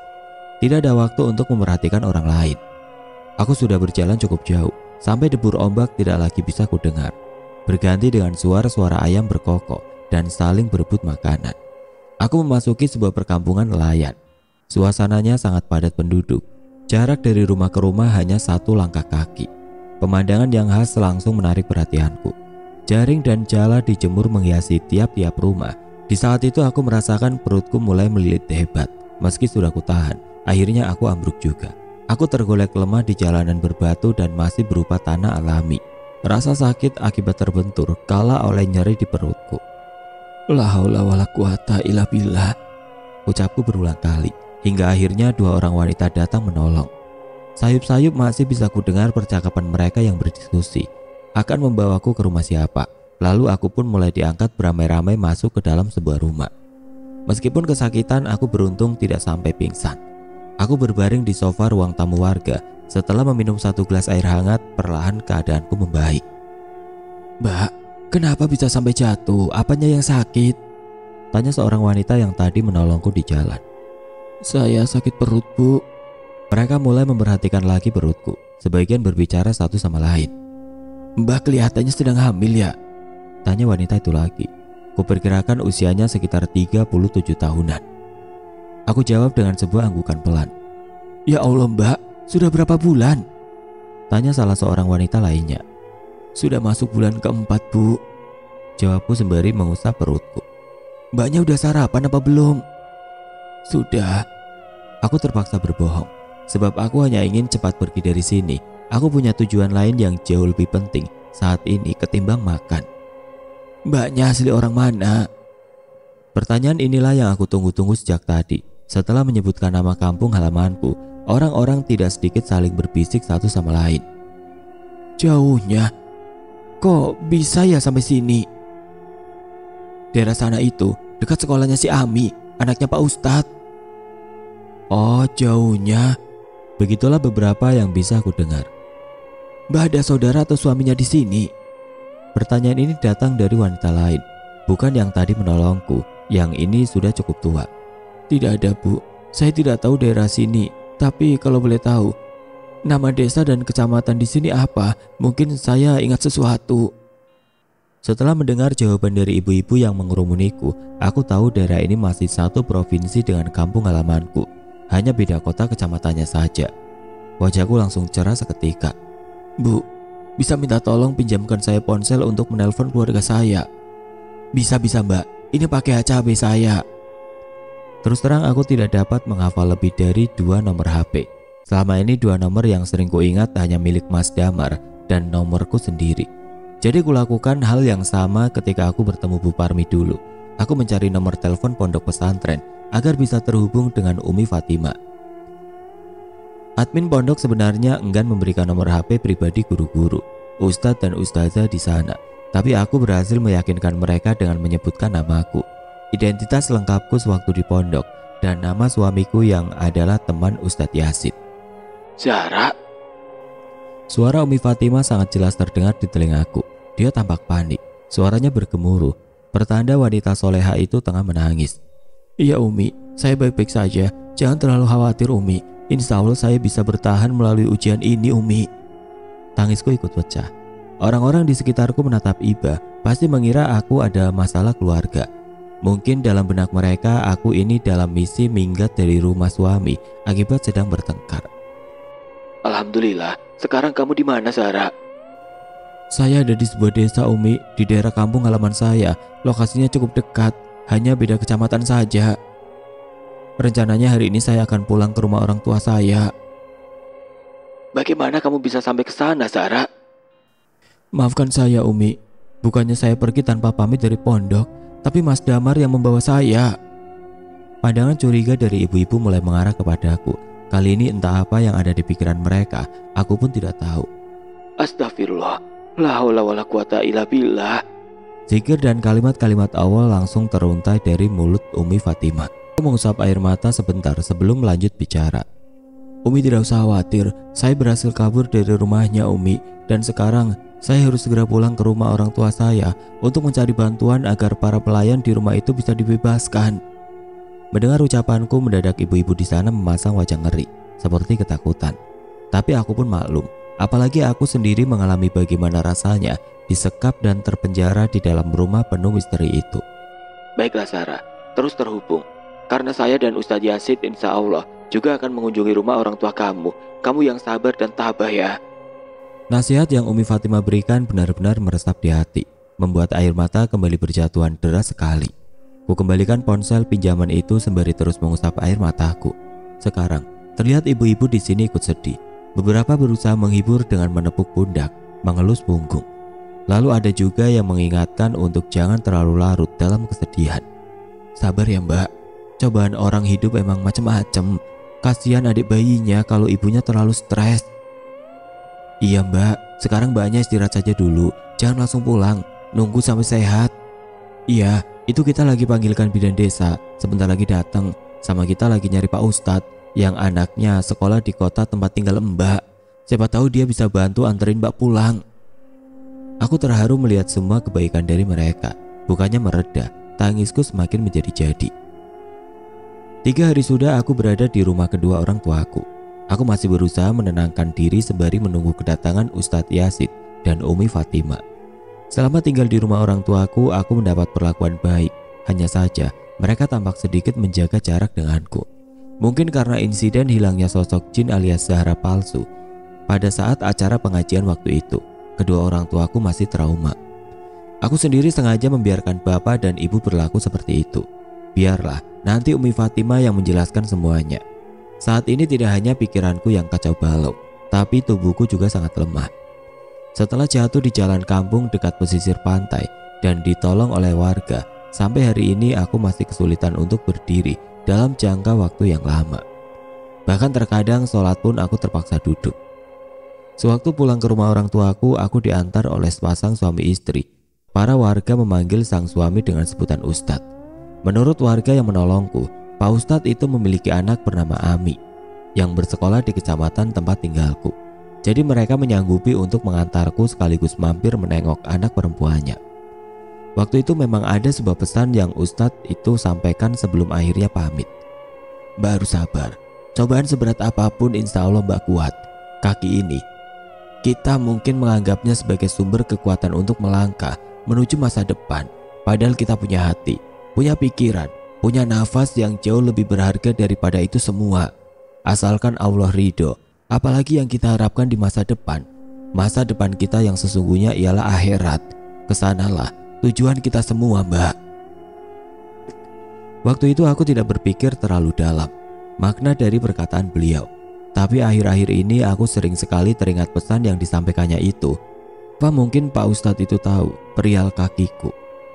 Tidak ada waktu untuk memperhatikan orang lain. Aku sudah berjalan cukup jauh, sampai debur ombak tidak lagi bisa kudengar. Berganti dengan suara-suara ayam berkokok dan saling berebut makanan. Aku memasuki sebuah perkampungan nelayan. Suasananya sangat padat penduduk. Jarak dari rumah ke rumah hanya 1 langkah kaki. Pemandangan yang khas langsung menarik perhatianku. Jaring dan jala dijemur menghiasi tiap-tiap rumah. Di saat itu aku merasakan perutku mulai melilit hebat. Meski sudah kutahan, akhirnya aku ambruk juga. Aku tergolek lemah di jalanan berbatu dan masih berupa tanah alami. Rasa sakit akibat terbentur kalah oleh nyeri di perutku. La haula wala quwata illa billah, ucapku berulang kali, hingga akhirnya 2 orang wanita datang menolong. Sayup-sayup masih bisa kudengar percakapan mereka yang berdiskusi akan membawaku ke rumah siapa. Lalu aku pun mulai diangkat beramai-ramai masuk ke dalam sebuah rumah. Meskipun kesakitan, aku beruntung tidak sampai pingsan. Aku berbaring di sofa ruang tamu warga. Setelah meminum 1 gelas air hangat, perlahan keadaanku membaik. Mbak, kenapa bisa sampai jatuh? Apanya yang sakit? Tanya seorang wanita yang tadi menolongku di jalan. Saya sakit perut, Bu. Mereka mulai memperhatikan lagi perutku. Sebagian berbicara satu sama lain. Mbak kelihatannya sedang hamil ya? Tanya wanita itu lagi. Kuperkirakan usianya sekitar 37 tahunan. Aku jawab dengan sebuah anggukan pelan. Ya Allah Mbak, sudah berapa bulan? Tanya salah seorang wanita lainnya. Sudah masuk bulan keempat, Bu. Jawabku sembari mengusap perutku. Mbaknya udah sarapan apa belum? Sudah. Aku terpaksa berbohong, sebab aku hanya ingin cepat pergi dari sini. Aku punya tujuan lain yang jauh lebih penting saat ini ketimbang makan. Mbaknya asli orang mana? Pertanyaan inilah yang aku tunggu-tunggu sejak tadi. Setelah menyebutkan nama kampung halamanku, orang-orang tidak sedikit saling berbisik satu sama lain. Jauhnya? Kok bisa ya sampai sini? Daerah sana itu dekat sekolahnya si Ami, anaknya Pak Ustadz. Oh, jauhnya. Begitulah beberapa yang bisa aku dengar. Mbak ada saudara atau suaminya di sini? Pertanyaan ini datang dari wanita lain, bukan yang tadi menolongku. Yang ini sudah cukup tua. Tidak ada, Bu. Saya tidak tahu daerah sini. Tapi kalau boleh tahu, nama desa dan kecamatan di sini apa? Mungkin saya ingat sesuatu. Setelah mendengar jawaban dari ibu-ibu yang mengerumuniku, aku tahu daerah ini masih satu provinsi dengan kampung halamanku. Hanya beda kota kecamatannya saja. Wajahku langsung cerah seketika. Bu, bisa minta tolong pinjamkan saya ponsel untuk menelpon keluarga saya? Bisa Mbak, ini pakai HB saya. Terus terang aku tidak dapat menghafal lebih dari 2 nomor HP. Selama ini 2 nomor yang sering kuingat hanya milik Mas Damar dan nomorku sendiri. Jadi kulakukan hal yang sama ketika aku bertemu Bu Parmi dulu. Aku mencari nomor telepon pondok pesantren agar bisa terhubung dengan Umi Fatima. Admin pondok sebenarnya enggan memberikan nomor HP pribadi guru-guru, ustadz dan ustazah di sana. Tapi aku berhasil meyakinkan mereka dengan menyebutkan namaku, identitas lengkapku sewaktu di pondok, dan nama suamiku yang adalah teman Ustadz Yasin. Zara? Suara Umi Fatima sangat jelas terdengar di telingaku. Dia tampak panik, suaranya bergemuruh, pertanda wanita soleha itu tengah menangis. Iya Umi, saya baik-baik saja, jangan terlalu khawatir Umi. Insya Allah saya bisa bertahan melalui ujian ini Umi. Tangisku ikut pecah. Orang-orang di sekitarku menatap iba, pasti mengira aku ada masalah keluarga. Mungkin dalam benak mereka aku ini dalam misi minggat dari rumah suami akibat sedang bertengkar. Alhamdulillah, sekarang kamu di mana Zara? Saya ada di sebuah desa Umi, di daerah kampung halaman saya. Lokasinya cukup dekat, hanya beda kecamatan saja. Rencananya hari ini saya akan pulang ke rumah orang tua saya. Bagaimana kamu bisa sampai ke sana, Zara? Maafkan saya, Umi. Bukannya saya pergi tanpa pamit dari pondok, tapi Mas Damar yang membawa saya. Pandangan curiga dari ibu-ibu mulai mengarah kepadaku. Kali ini entah apa yang ada di pikiran mereka, aku pun tidak tahu. Astagfirullah, la haula wala quwata illa billah. Zikir dan kalimat-kalimat awal langsung teruntai dari mulut Umi Fatimah. Aku mengusap air mata sebentar sebelum lanjut bicara. Umi tidak usah khawatir, saya berhasil kabur dari rumahnya Umi, dan sekarang saya harus segera pulang ke rumah orang tua saya untuk mencari bantuan agar para pelayan di rumah itu bisa dibebaskan. Mendengar ucapanku, mendadak ibu-ibu di sana memasang wajah ngeri, seperti ketakutan. Tapi aku pun maklum, apalagi aku sendiri mengalami bagaimana rasanya disekap dan terpenjara di dalam rumah penuh misteri itu. Baiklah Sarah, terus terhubung. Karena saya dan Ustadz Yasin insya Allah juga akan mengunjungi rumah orang tua kamu. Kamu yang sabar dan tabah ya. Nasihat yang Umi Fatimah berikan benar-benar meresap di hati, membuat air mata kembali berjatuhan deras sekali. Ku kembalikan ponsel pinjaman itu sembari terus mengusap air mataku. Sekarang terlihat ibu-ibu di sini ikut sedih. Beberapa berusaha menghibur dengan menepuk pundak, mengelus punggung. Lalu ada juga yang mengingatkan untuk jangan terlalu larut dalam kesedihan. Sabar ya Mbak, cobaan orang hidup emang macam-macam. Kasihan adik bayinya kalau ibunya terlalu stres. Iya Mbak, sekarang Mbaknya istirahat saja dulu, jangan langsung pulang, nunggu sampai sehat. Iya, itu kita lagi panggilkan bidan desa, sebentar lagi datang. Sama kita lagi nyari Pak Ustadz yang anaknya sekolah di kota tempat tinggal Mbak. Siapa tahu dia bisa bantu anterin Mbak pulang. Aku terharu melihat semua kebaikan dari mereka. Bukannya mereda, tangisku semakin menjadi-jadi. 3 hari sudah aku berada di rumah kedua orang tuaku. Aku masih berusaha menenangkan diri sembari menunggu kedatangan Ustadz Yazid dan Umi Fatima. Selama tinggal di rumah orang tuaku, aku mendapat perlakuan baik. Hanya saja, mereka tampak sedikit menjaga jarak denganku. Mungkin karena insiden hilangnya sosok jin alias Zahra palsu. Pada saat acara pengajian waktu itu, kedua orang tuaku masih trauma. Aku sendiri sengaja membiarkan bapak dan ibu berlaku seperti itu. Biarlah nanti Umi Fatima yang menjelaskan semuanya. Saat ini tidak hanya pikiranku yang kacau balau, tapi tubuhku juga sangat lemah. Setelah jatuh di jalan kampung dekat pesisir pantai dan ditolong oleh warga, sampai hari ini aku masih kesulitan untuk berdiri dalam jangka waktu yang lama. Bahkan terkadang sholat pun aku terpaksa duduk. Sewaktu pulang ke rumah orang tuaku, aku diantar oleh sepasang suami istri. Para warga memanggil sang suami dengan sebutan Ustadz. Menurut warga yang menolongku, Pak Ustadz itu memiliki anak bernama Ami yang bersekolah di kecamatan tempat tinggalku. Jadi mereka menyanggupi untuk mengantarku sekaligus mampir menengok anak perempuannya. Waktu itu memang ada sebuah pesan yang Ustadz itu sampaikan sebelum akhirnya pamit. "Mbak harus sabar, cobaan seberat apapun insya Allah Mbak kuat. Kaki ini, kita mungkin menganggapnya sebagai sumber kekuatan untuk melangkah menuju masa depan. Padahal kita punya hati, punya pikiran, punya nafas yang jauh lebih berharga daripada itu semua. Asalkan Allah ridho, apalagi yang kita harapkan di masa depan. Masa depan kita yang sesungguhnya ialah akhirat. Kesanalah tujuan kita semua Mbak." Waktu itu aku tidak berpikir terlalu dalam makna dari perkataan beliau. Tapi akhir-akhir ini aku sering sekali teringat pesan yang disampaikannya itu. Apa mungkin Pak Ustadz itu tahu perihal kakiku?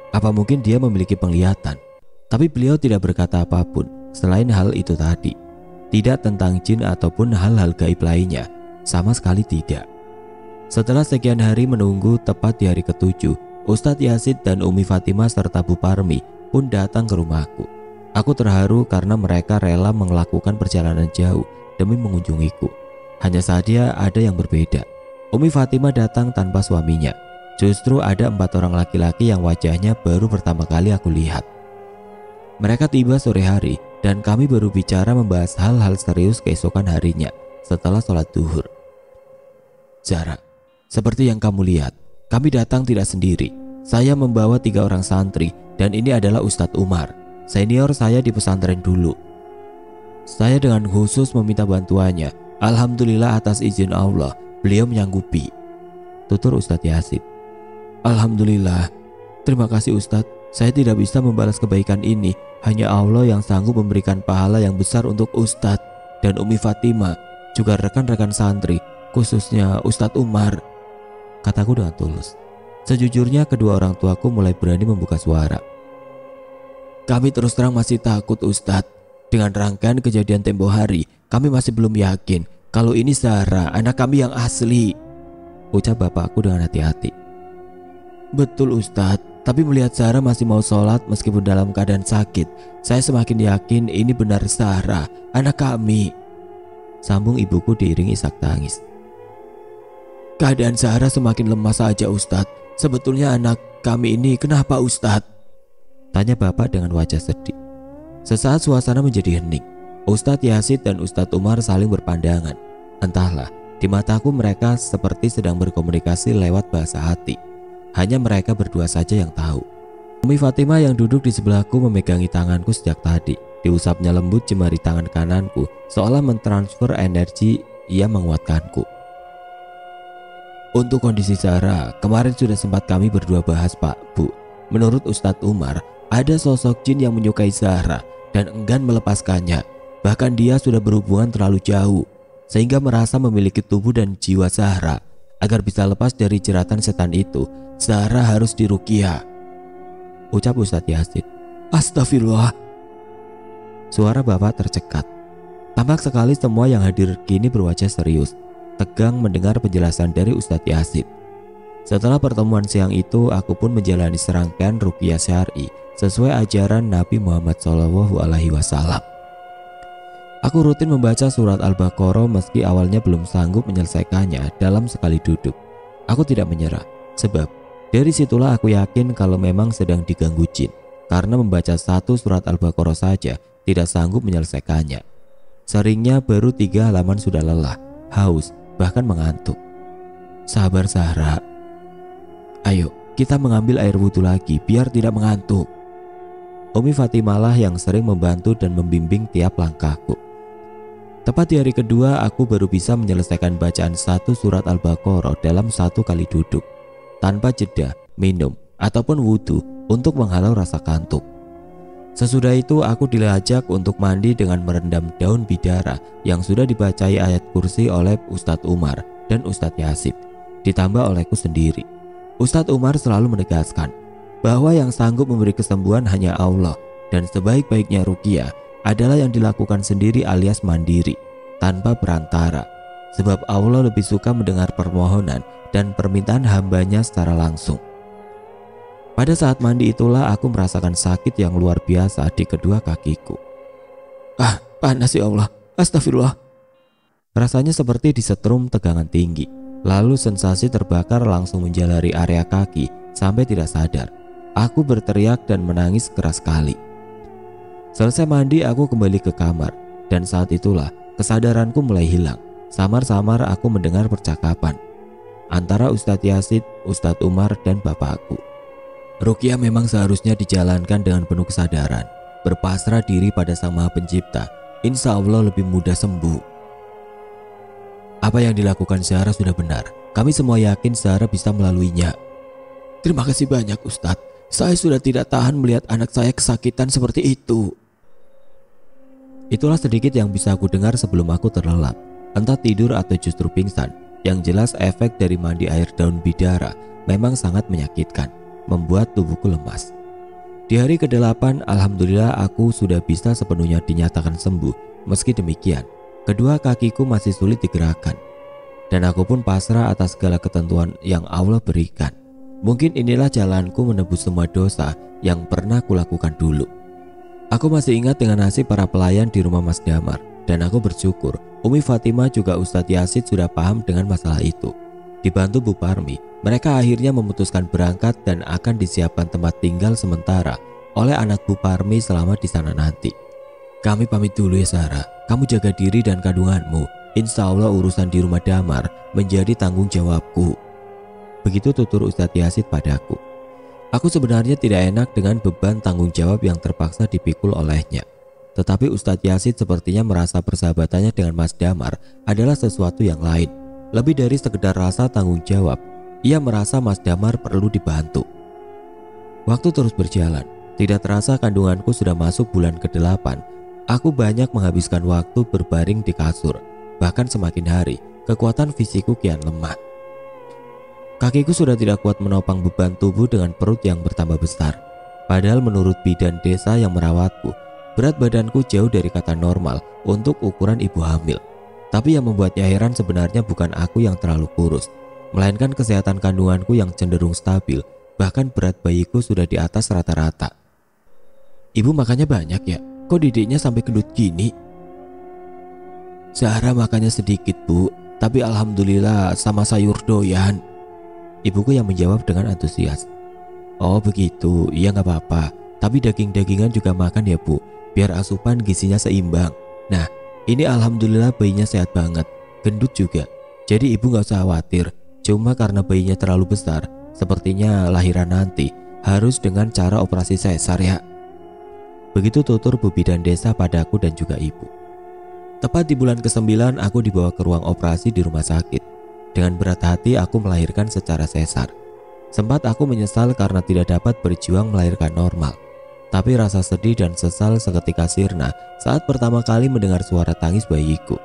Apa mungkin dia memiliki penglihatan? Tapi beliau tidak berkata apapun selain hal itu tadi. Tidak tentang jin ataupun hal-hal gaib lainnya. Sama sekali tidak. Setelah sekian hari menunggu, tepat di hari ke-7, Ustadz Yazid dan Umi Fatima serta Bu Parmi pun datang ke rumahku. Aku terharu karena mereka rela melakukan perjalanan jauh demi mengunjungiku. Hanya saja ada yang berbeda. Umi Fatima datang tanpa suaminya. Justru ada 4 orang laki-laki yang wajahnya baru pertama kali aku lihat. Mereka tiba sore hari dan kami baru bicara membahas hal-hal serius keesokan harinya setelah sholat duhur. "Zahra, seperti yang kamu lihat, kami datang tidak sendiri. Saya membawa 3 orang santri dan ini adalah Ustadz Umar, senior saya di pesantren dulu. Saya dengan khusus meminta bantuannya. Alhamdulillah atas izin Allah, beliau menyanggupi," tutur Ustadz Yazid. "Alhamdulillah, terima kasih Ustadz. Saya tidak bisa membalas kebaikan ini. Hanya Allah yang sanggup memberikan pahala yang besar untuk Ustadz dan Umi Fatima, juga rekan-rekan santri, khususnya Ustadz Umar," kataku dengan tulus. Sejujurnya kedua orang tuaku mulai berani membuka suara. "Kami terus terang masih takut Ustadz. Dengan rangkaian kejadian tempo hari, kami masih belum yakin kalau ini Zahra, anak kami yang asli," ucap bapakku dengan hati-hati. "Betul Ustadz, tapi melihat Zahra masih mau sholat meskipun dalam keadaan sakit, saya semakin yakin ini benar Zahra, anak kami," sambung ibuku diiringi isak tangis. "Keadaan Zahra semakin lemah saja Ustadz. Sebetulnya anak kami ini kenapa Ustadz?" tanya bapak dengan wajah sedih. Sesaat suasana menjadi hening. Ustadz Yazid dan Ustadz Umar saling berpandangan. Entahlah, di mataku mereka seperti sedang berkomunikasi lewat bahasa hati. Hanya mereka berdua saja yang tahu. Umi Fatima yang duduk di sebelahku memegangi tanganku sejak tadi. Diusapnya lembut jemari tangan kananku, seolah mentransfer energi. Ia menguatkanku. "Untuk kondisi Zahra, kemarin sudah sempat kami berdua bahas Pak, Bu. Menurut Ustadz Umar, ada sosok jin yang menyukai Zahra dan enggan melepaskannya. Bahkan dia sudah berhubungan terlalu jauh, sehingga merasa memiliki tubuh dan jiwa Zahra. Agar bisa lepas dari jeratan setan itu, Zahra harus diruqyah," ucap Ustadz Yazid. "Astagfirullah." Suara bapak tercekat. Tampak sekali semua yang hadir kini berwajah serius, tegang mendengar penjelasan dari Ustadz Yazid. Setelah pertemuan siang itu, aku pun menjalani serangkaian ruqyah syar'i sesuai ajaran Nabi Muhammad SAW. Aku rutin membaca surat Al-Baqarah meski awalnya belum sanggup menyelesaikannya dalam sekali duduk. Aku tidak menyerah, sebab dari situlah aku yakin kalau memang sedang diganggu jin. karena membaca 1 surat Al-Baqarah saja tidak sanggup menyelesaikannya. Seringnya baru 3 halaman sudah lelah, haus, bahkan mengantuk. Sabar Zahra. Ayo, kita mengambil air wudhu lagi biar tidak mengantuk. Umi Fatimah lah yang sering membantu dan membimbing tiap langkahku. Tepat di hari kedua, aku baru bisa menyelesaikan bacaan 1 surat Al-Baqarah dalam 1 kali duduk, tanpa jeda, minum, ataupun wudhu untuk menghalau rasa kantuk. Sesudah itu aku diajak untuk mandi dengan merendam daun bidara yang sudah dibacai ayat kursi oleh Ustadz Umar dan Ustadz Yasib, ditambah olehku sendiri. Ustadz Umar selalu menegaskan bahwa yang sanggup memberi kesembuhan hanya Allah, dan sebaik-baiknya ruqyah adalah yang dilakukan sendiri alias mandiri, tanpa perantara, sebab Allah lebih suka mendengar permohonan dan permintaan hambanya secara langsung. Pada saat mandi itulah aku merasakan sakit yang luar biasa di kedua kakiku. Panas ya Allah, astagfirullah. Rasanya seperti disetrum tegangan tinggi, lalu sensasi terbakar langsung menjalari area kaki sampai tidak sadar. Aku berteriak dan menangis keras sekali. Selesai mandi, aku kembali ke kamar, dan saat itulah kesadaranku mulai hilang. Samar-samar aku mendengar percakapan antara Ustadz Yasid, Ustadz Umar, dan bapakku. Ruqyah memang seharusnya dijalankan dengan penuh kesadaran, berpasrah diri pada Sang Maha Pencipta. Insya Allah lebih mudah sembuh. Apa yang dilakukan Zahra sudah benar. Kami semua yakin Zahra bisa melaluinya. Terima kasih banyak Ustadz. Saya sudah tidak tahan melihat anak saya kesakitan seperti itu. Itulah sedikit yang bisa aku dengar sebelum aku terlelap. Entah tidur atau justru pingsan. Yang jelas efek dari mandi air daun bidara memang sangat menyakitkan, membuat tubuhku lemas. Di hari ke-8, alhamdulillah aku sudah bisa sepenuhnya dinyatakan sembuh. Meski demikian, kedua kakiku masih sulit digerakkan. Dan aku pun pasrah atas segala ketentuan yang Allah berikan. Mungkin inilah jalanku menebus semua dosa yang pernah kulakukan dulu. Aku masih ingat dengan nasib para pelayan di rumah Mas Damar, dan aku bersyukur Umi Fatimah juga Ustadz Yasid sudah paham dengan masalah itu. Dibantu Bu Parmi, mereka akhirnya memutuskan berangkat dan akan disiapkan tempat tinggal sementara oleh anak Bu Parmi selama di sana nanti. Kami pamit dulu ya Zahra, kamu jaga diri dan kandunganmu. Insya Allah urusan di rumah Damar menjadi tanggung jawabku. Begitu tutur Ustadz Yasid padaku. Aku sebenarnya tidak enak dengan beban tanggung jawab yang terpaksa dipikul olehnya. Tetapi Ustadz Yasid sepertinya merasa persahabatannya dengan Mas Damar adalah sesuatu yang lain. Lebih dari sekedar rasa tanggung jawab, ia merasa Mas Damar perlu dibantu. Waktu terus berjalan. Tidak terasa kandunganku sudah masuk bulan ke-8. Aku banyak menghabiskan waktu berbaring di kasur. Bahkan semakin hari, kekuatan fisikku kian lemah. Kakiku sudah tidak kuat menopang beban tubuh dengan perut yang bertambah besar. Padahal menurut bidan desa yang merawatku, berat badanku jauh dari kata normal untuk ukuran ibu hamil. Tapi yang membuatnya heran sebenarnya bukan aku yang terlalu kurus, melainkan kesehatan kandunganku yang cenderung stabil. Bahkan berat bayiku sudah di atas rata-rata. Ibu makannya banyak ya? Kok didiknya sampai gendut gini? Zahra makannya sedikit Bu, tapi alhamdulillah sama sayur doyan. Ibuku yang menjawab dengan antusias. Oh begitu, iya gak apa-apa. Tapi daging-dagingan juga makan ya Bu, biar asupan gizinya seimbang. Nah, ini alhamdulillah bayinya sehat banget, gendut juga. Jadi ibu gak usah khawatir. Cuma karena bayinya terlalu besar, sepertinya lahiran nanti harus dengan cara operasi sesar ya. Begitu tutur Bu Bidan Desa padaku dan juga ibu. Tepat di bulan ke-9 aku dibawa ke ruang operasi di rumah sakit. Dengan berat hati aku melahirkan secara sesar. Sempat aku menyesal karena tidak dapat berjuang melahirkan normal. Tapi rasa sedih dan sesal seketika sirna saat pertama kali mendengar suara tangis bayiku.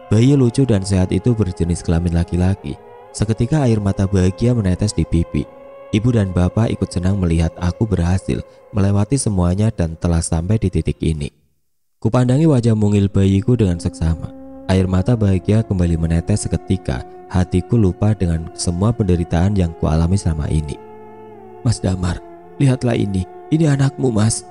Bayi lucu dan sehat itu berjenis kelamin laki-laki. Seketika air mata bahagia menetes di pipi. Ibu dan bapak ikut senang melihat aku berhasil melewati semuanya dan telah sampai di titik ini. Kupandangi wajah mungil bayiku dengan seksama. Air mata bahagia kembali menetes seketika. Hatiku lupa dengan semua penderitaan yang kualami selama ini. Mas Damar, lihatlah ini anakmu Mas.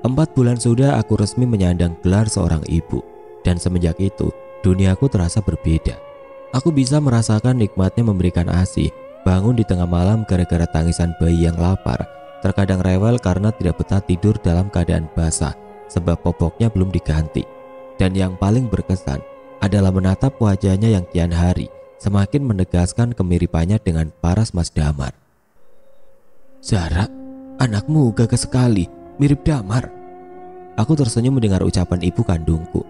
4 bulan sudah aku resmi menyandang gelar seorang ibu. Dan semenjak itu, duniaku terasa berbeda. Aku bisa merasakan nikmatnya memberikan ASI, bangun di tengah malam gara-gara tangisan bayi yang lapar, Terkadang rewel karena tidak betah tidur dalam keadaan basah sebab popoknya belum diganti. Dan yang paling berkesan adalah menatap wajahnya yang kian hari semakin menegaskan kemiripannya dengan paras Mas Damar. "Zara, anakmu gagah sekali, mirip Damar." Aku tersenyum mendengar ucapan ibu kandungku.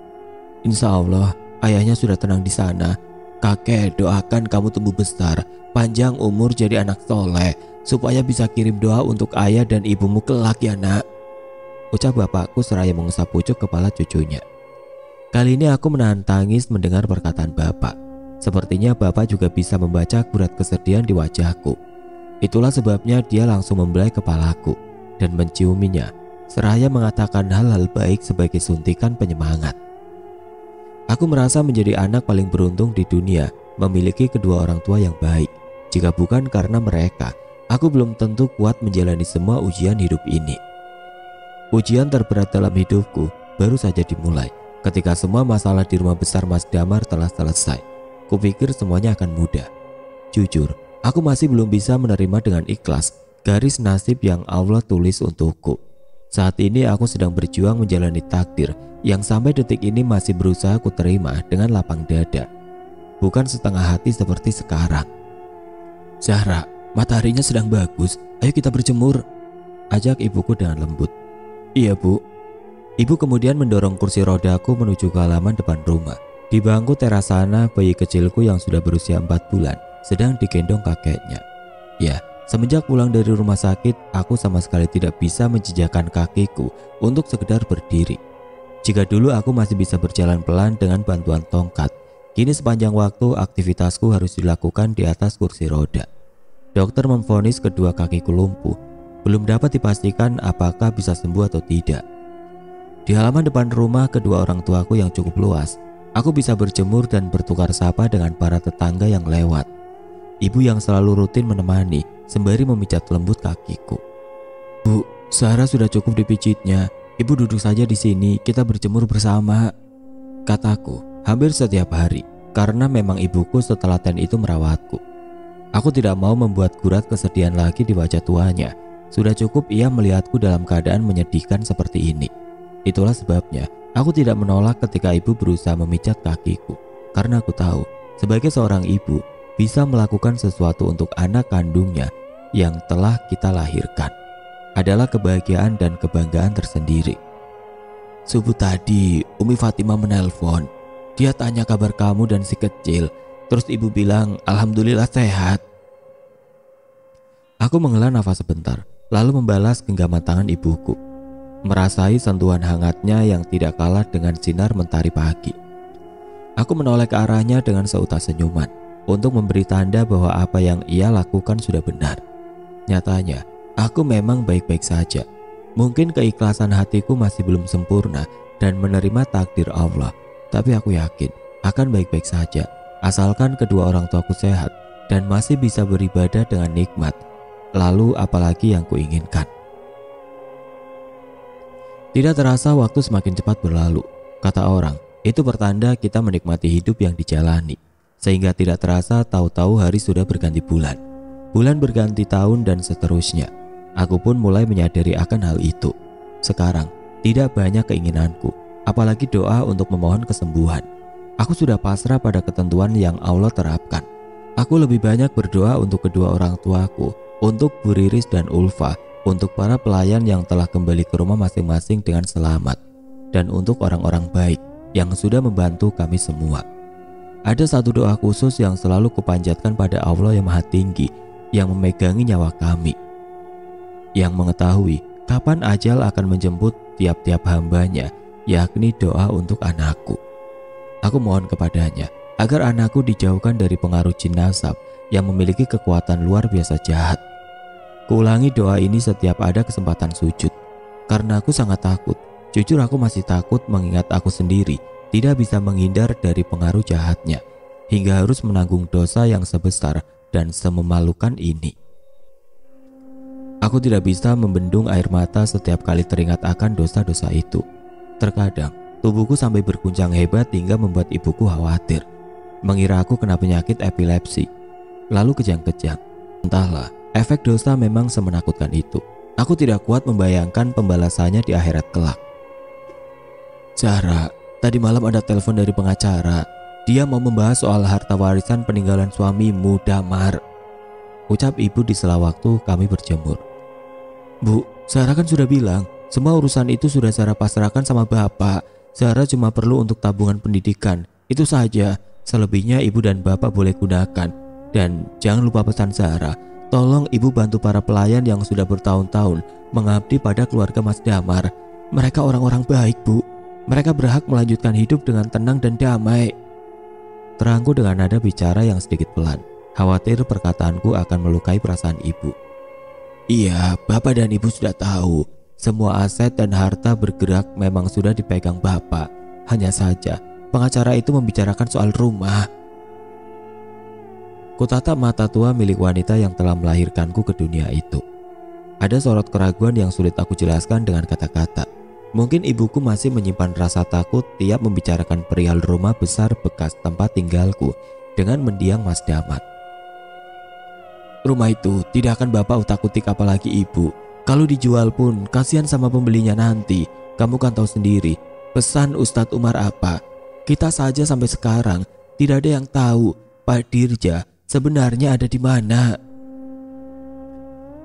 "Insya Allah ayahnya sudah tenang di sana. Kakek doakan kamu tumbuh besar, panjang umur jadi anak soleh, supaya bisa kirim doa untuk ayah dan ibumu kelak ya nak," ucap bapakku seraya mengusap pucuk kepala cucunya. Kali ini aku menahan tangis mendengar perkataan bapak. Sepertinya bapak juga bisa membaca gurat kesedihan di wajahku. Itulah sebabnya dia langsung membelai kepalaku dan menciuminya, seraya mengatakan hal-hal baik sebagai suntikan penyemangat. Aku merasa menjadi anak paling beruntung di dunia, memiliki kedua orang tua yang baik. Jika bukan karena mereka, aku belum tentu kuat menjalani semua ujian hidup ini. Ujian terberat dalam hidupku baru saja dimulai ketika semua masalah di rumah besar Mas Damar telah selesai. Kupikir semuanya akan mudah. Jujur, aku masih belum bisa menerima dengan ikhlas garis nasib yang Allah tulis untukku. Saat ini aku sedang berjuang menjalani takdir yang sampai detik ini masih berusaha ku terima dengan lapang dada, bukan setengah hati seperti sekarang. "Zahra, mataharinya sedang bagus, ayo kita berjemur," ajak ibuku dengan lembut. "Iya bu." Ibu kemudian mendorong kursi rodaku menuju ke halaman depan rumah. Di bangku teras sana, bayi kecilku yang sudah berusia 4 bulan sedang digendong kakeknya. Ya, semenjak pulang dari rumah sakit, aku sama sekali tidak bisa menjejakkan kakiku untuk sekedar berdiri. Jika dulu aku masih bisa berjalan pelan dengan bantuan tongkat, kini sepanjang waktu aktivitasku harus dilakukan di atas kursi roda. Dokter memvonis kedua kakiku lumpuh. Belum dapat dipastikan apakah bisa sembuh atau tidak. Di halaman depan rumah kedua orang tuaku yang cukup luas, aku bisa berjemur dan bertukar sapa dengan para tetangga yang lewat. Ibu yang selalu rutin menemani sembari memijat lembut kakiku. "Bu, Sarah sudah cukup dipijitnya. Ibu duduk saja di sini, kita berjemur bersama," kataku hampir setiap hari karena memang ibuku setelaten itu merawatku. Aku tidak mau membuat gurat kesedihan lagi di wajah tuanya. Sudah cukup ia melihatku dalam keadaan menyedihkan seperti ini. Itulah sebabnya aku tidak menolak ketika ibu berusaha memijat kakiku, karena aku tahu sebagai seorang ibu bisa melakukan sesuatu untuk anak kandungnya yang telah kita lahirkan adalah kebahagiaan dan kebanggaan tersendiri. "Subuh tadi Umi Fatimah menelpon. Dia tanya kabar kamu dan si kecil. Terus ibu bilang alhamdulillah sehat." Aku menghela nafas sebentar, lalu membalas genggaman tangan ibuku, merasai sentuhan hangatnya yang tidak kalah dengan sinar mentari pagi. Aku menoleh ke arahnya dengan seutas senyuman untuk memberi tanda bahwa apa yang ia lakukan sudah benar. Nyatanya, aku memang baik-baik saja. Mungkin keikhlasan hatiku masih belum sempurna dan menerima takdir Allah, tapi aku yakin akan baik-baik saja asalkan kedua orang tuaku sehat dan masih bisa beribadah dengan nikmat. Lalu apalagi yang kuinginkan? Tidak terasa waktu semakin cepat berlalu. Kata orang, itu pertanda kita menikmati hidup yang dijalani. Sehingga tidak terasa tahu-tahu hari sudah berganti bulan. Bulan berganti tahun dan seterusnya. Aku pun mulai menyadari akan hal itu. Sekarang, tidak banyak keinginanku, apalagi doa untuk memohon kesembuhan. Aku sudah pasrah pada ketentuan yang Allah terapkan. Aku lebih banyak berdoa untuk kedua orang tuaku, untuk Bu Riris dan Ulfa, untuk para pelayan yang telah kembali ke rumah masing-masing dengan selamat, dan untuk orang-orang baik yang sudah membantu kami semua. Ada satu doa khusus yang selalu kupanjatkan pada Allah yang Maha Tinggi, yang memegangi nyawa kami, yang mengetahui kapan ajal akan menjemput tiap-tiap hambanya, yakni doa untuk anakku. Aku mohon kepadanya agar anakku dijauhkan dari pengaruh jin nasab yang memiliki kekuatan luar biasa jahat. Kuulangi doa ini setiap ada kesempatan sujud, karena aku sangat takut. Jujur aku masih takut mengingat aku sendiri tidak bisa menghindar dari pengaruh jahatnya, hingga harus menanggung dosa yang sebesar dan sememalukan ini. Aku tidak bisa membendung air mata setiap kali teringat akan dosa-dosa itu. Terkadang tubuhku sampai berguncang hebat hingga membuat ibuku khawatir, mengira aku kena penyakit epilepsi, lalu kejang-kejang. Entahlah, efek dosa memang semenakutkan itu. Aku tidak kuat membayangkan pembalasannya di akhirat kelak. Zahra, tadi malam ada telepon dari pengacara. Dia mau membahas soal harta warisan peninggalan suamimu, Damar. Ucap ibu di sela waktu kami berjemur. Bu, Zahra kan sudah bilang, semua urusan itu sudah Zahra pasrahkan sama bapak. Zahra cuma perlu untuk tabungan pendidikan, itu saja. Selebihnya ibu dan bapak boleh gunakan. Dan jangan lupa pesan Zahra, tolong ibu bantu para pelayan yang sudah bertahun-tahun mengabdi pada keluarga Mas Damar. Mereka orang-orang baik, Bu. Mereka berhak melanjutkan hidup dengan tenang dan damai. Terangku dengan nada bicara yang sedikit pelan. Khawatir perkataanku akan melukai perasaan ibu. Iya, bapak dan ibu sudah tahu. Semua aset dan harta bergerak memang sudah dipegang bapak. Hanya saja, pengacara itu membicarakan soal rumah. Kutatap mata tua milik wanita yang telah melahirkanku ke dunia itu. Ada sorot keraguan yang sulit aku jelaskan dengan kata-kata. Mungkin ibuku masih menyimpan rasa takut tiap membicarakan perihal rumah besar bekas tempat tinggalku dengan mendiang Mas Damar. Rumah itu tidak akan bapak utak-utik apalagi ibu. Kalau dijual pun kasihan sama pembelinya nanti. Kamu kan tahu sendiri pesan Ustadz Umar apa. Kita saja sampai sekarang tidak ada yang tahu Pak Dirja sebenarnya ada di mana.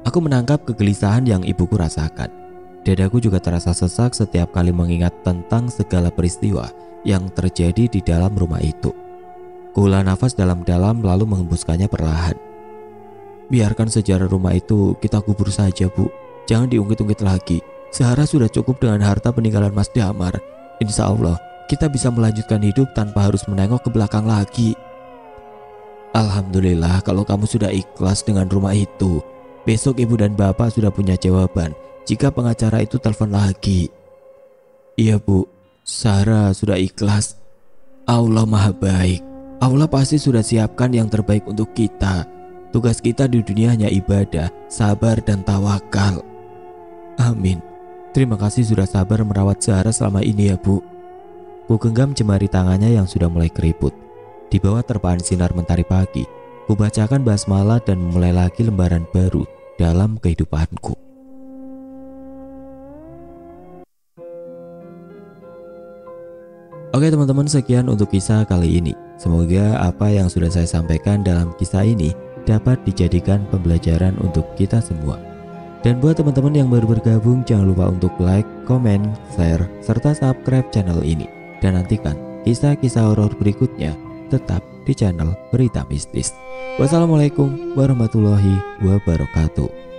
Aku menangkap kegelisahan yang ibuku rasakan. Dadaku juga terasa sesak setiap kali mengingat tentang segala peristiwa yang terjadi di dalam rumah itu. Kuhela nafas dalam-dalam lalu menghembuskannya perlahan. Biarkan sejarah rumah itu kita kubur saja, Bu. Jangan diungkit-ungkit lagi. Zahra sudah cukup dengan harta peninggalan Mas Damar. Insya Allah kita bisa melanjutkan hidup tanpa harus menengok ke belakang lagi. Alhamdulillah kalau kamu sudah ikhlas dengan rumah itu. Besok ibu dan bapak sudah punya jawaban jika pengacara itu telepon lagi. Iya, Bu, Zahra sudah ikhlas. Allah Maha Baik. Allah pasti sudah siapkan yang terbaik untuk kita. Tugas kita di dunia hanya ibadah, sabar dan tawakal. Amin. Terima kasih sudah sabar merawat Zahra selama ini ya, Bu. Ku genggam jemari tangannya yang sudah mulai keriput. Di bawah terpaan sinar mentari pagi, ku bacakan basmalah dan memulai lagi lembaran baru dalam kehidupanku. Oke teman-teman, sekian untuk kisah kali ini. Semoga apa yang sudah saya sampaikan dalam kisah ini dapat dijadikan pembelajaran untuk kita semua. Dan buat teman-teman yang baru bergabung, jangan lupa untuk like, komen, share, serta subscribe channel ini. Dan nantikan kisah-kisah horor berikutnya tetap di channel Berita Mistis. Wassalamualaikum warahmatullahi wabarakatuh.